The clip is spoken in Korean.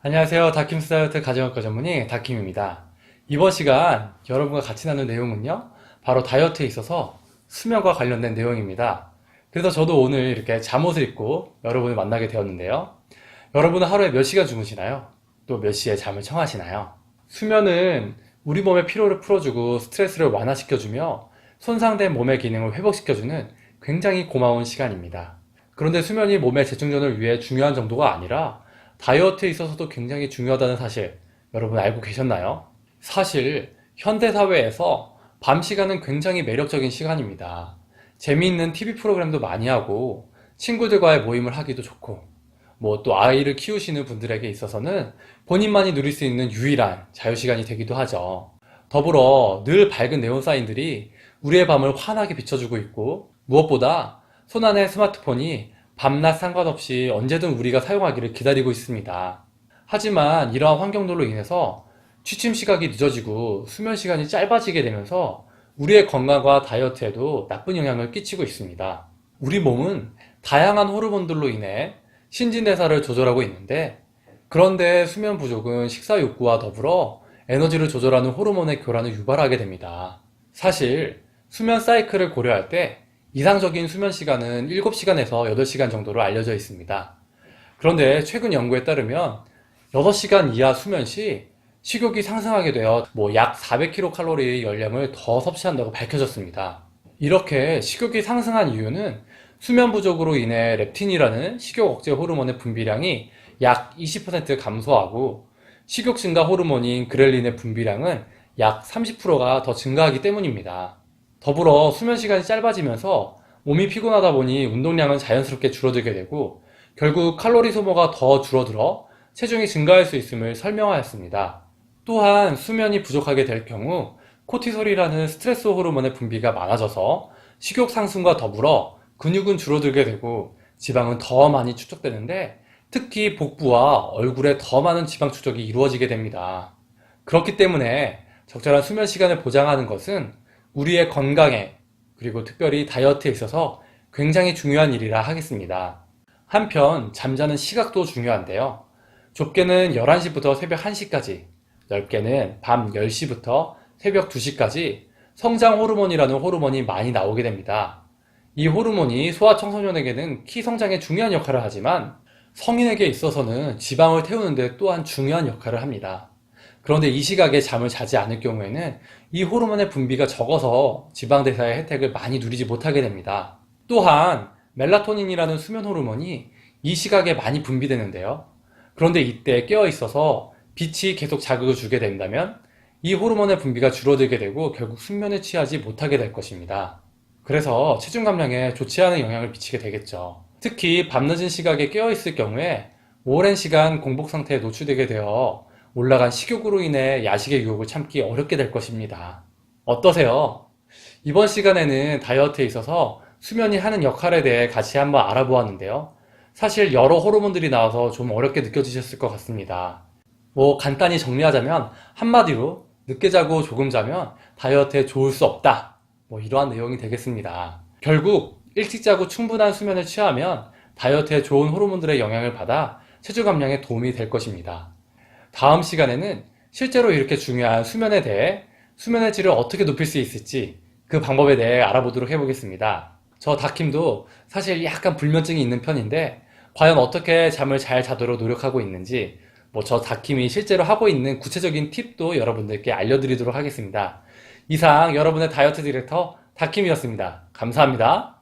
안녕하세요. 다킴스 다이어트 가정학과 전문의 다킴입니다. 이번 시간 여러분과 같이 나눌 내용은요, 바로 다이어트에 있어서 수면과 관련된 내용입니다. 그래서 저도 오늘 이렇게 잠옷을 입고 여러분을 만나게 되었는데요. 여러분은 하루에 몇 시간 주무시나요? 또 몇 시에 잠을 청하시나요? 수면은 우리 몸의 피로를 풀어주고 스트레스를 완화시켜주며 손상된 몸의 기능을 회복시켜주는 굉장히 고마운 시간입니다. 그런데 수면이 몸의 재충전을 위해 중요한 정도가 아니라 다이어트에 있어서도 굉장히 중요하다는 사실 여러분 알고 계셨나요? 사실 현대사회에서 밤 시간은 굉장히 매력적인 시간입니다. 재미있는 TV 프로그램도 많이 하고 친구들과의 모임을 하기도 좋고 뭐 또 아이를 키우시는 분들에게 있어서는 본인만이 누릴 수 있는 유일한 자유시간이 되기도 하죠. 더불어 늘 밝은 네온 사인들이 우리의 밤을 환하게 비춰주고 있고 무엇보다 손안의 스마트폰이 밤낮 상관없이 언제든 우리가 사용하기를 기다리고 있습니다. 하지만 이러한 환경들로 인해서 취침 시각이 늦어지고 수면 시간이 짧아지게 되면서 우리의 건강과 다이어트에도 나쁜 영향을 끼치고 있습니다. 우리 몸은 다양한 호르몬들로 인해 신진대사를 조절하고 있는데, 그런데 수면 부족은 식사 욕구와 더불어 에너지를 조절하는 호르몬의 교란을 유발하게 됩니다. 사실 수면 사이클을 고려할 때 이상적인 수면 시간은 7시간에서 8시간 정도로 알려져 있습니다. 그런데 최근 연구에 따르면 6시간 이하 수면 시 식욕이 상승하게 되어 약 400kcal 열량을 더 섭취한다고 밝혀졌습니다. 이렇게 식욕이 상승한 이유는 수면 부족으로 인해 렙틴이라는 식욕 억제 호르몬의 분비량이 약 20% 감소하고 식욕 증가 호르몬인 그렐린의 분비량은 약 30%가 더 증가하기 때문입니다. 더불어 수면 시간이 짧아지면서 몸이 피곤하다 보니 운동량은 자연스럽게 줄어들게 되고 결국 칼로리 소모가 더 줄어들어 체중이 증가할 수 있음을 설명하였습니다. 또한 수면이 부족하게 될 경우 코티솔이라는 스트레스 호르몬의 분비가 많아져서 식욕 상승과 더불어 근육은 줄어들게 되고 지방은 더 많이 축적되는데 특히 복부와 얼굴에 더 많은 지방 축적이 이루어지게 됩니다. 그렇기 때문에 적절한 수면 시간을 보장하는 것은 우리의 건강에 그리고 특별히 다이어트에 있어서 굉장히 중요한 일이라 하겠습니다. 한편 잠자는 시각도 중요한데요. 좁게는 11시부터 새벽 1시까지, 넓게는 밤 10시부터 새벽 2시까지 성장 호르몬이라는 호르몬이 많이 나오게 됩니다. 이 호르몬이 소아청소년에게는 키 성장에 중요한 역할을 하지만 성인에게 있어서는 지방을 태우는 데 또한 중요한 역할을 합니다. 그런데 이 시각에 잠을 자지 않을 경우에는 이 호르몬의 분비가 적어서 지방 대사의 혜택을 많이 누리지 못하게 됩니다. 또한 멜라토닌이라는 수면 호르몬이 이 시각에 많이 분비되는데요. 그런데 이때 깨어 있어서 빛이 계속 자극을 주게 된다면 이 호르몬의 분비가 줄어들게 되고 결국 숙면에 취하지 못하게 될 것입니다. 그래서 체중 감량에 좋지 않은 영향을 미치게 되겠죠. 특히 밤늦은 시각에 깨어 있을 경우에 오랜 시간 공복 상태에 노출되게 되어 올라간 식욕으로 인해 야식의 유혹을 참기 어렵게 될 것입니다. 어떠세요? 이번 시간에는 다이어트에 있어서 수면이 하는 역할에 대해 같이 한번 알아보았는데요. 사실 여러 호르몬들이 나와서 좀 어렵게 느껴지셨을 것 같습니다. 간단히 정리하자면 한마디로 늦게 자고 조금 자면 다이어트에 좋을 수 없다. 이러한 내용이 되겠습니다. 결국 일찍 자고 충분한 수면을 취하면 다이어트에 좋은 호르몬들의 영향을 받아 체중 감량에 도움이 될 것입니다. 다음 시간에는 실제로 이렇게 중요한 수면에 대해 수면의 질을 어떻게 높일 수 있을지 그 방법에 대해 알아보도록 해보겠습니다. 저 다킴도 사실 약간 불면증이 있는 편인데 과연 어떻게 잠을 잘 자도록 노력하고 있는지 저 다킴이 실제로 하고 있는 구체적인 팁도 여러분들께 알려드리도록 하겠습니다. 이상 여러분의 다이어트 디렉터 다킴이었습니다. 감사합니다.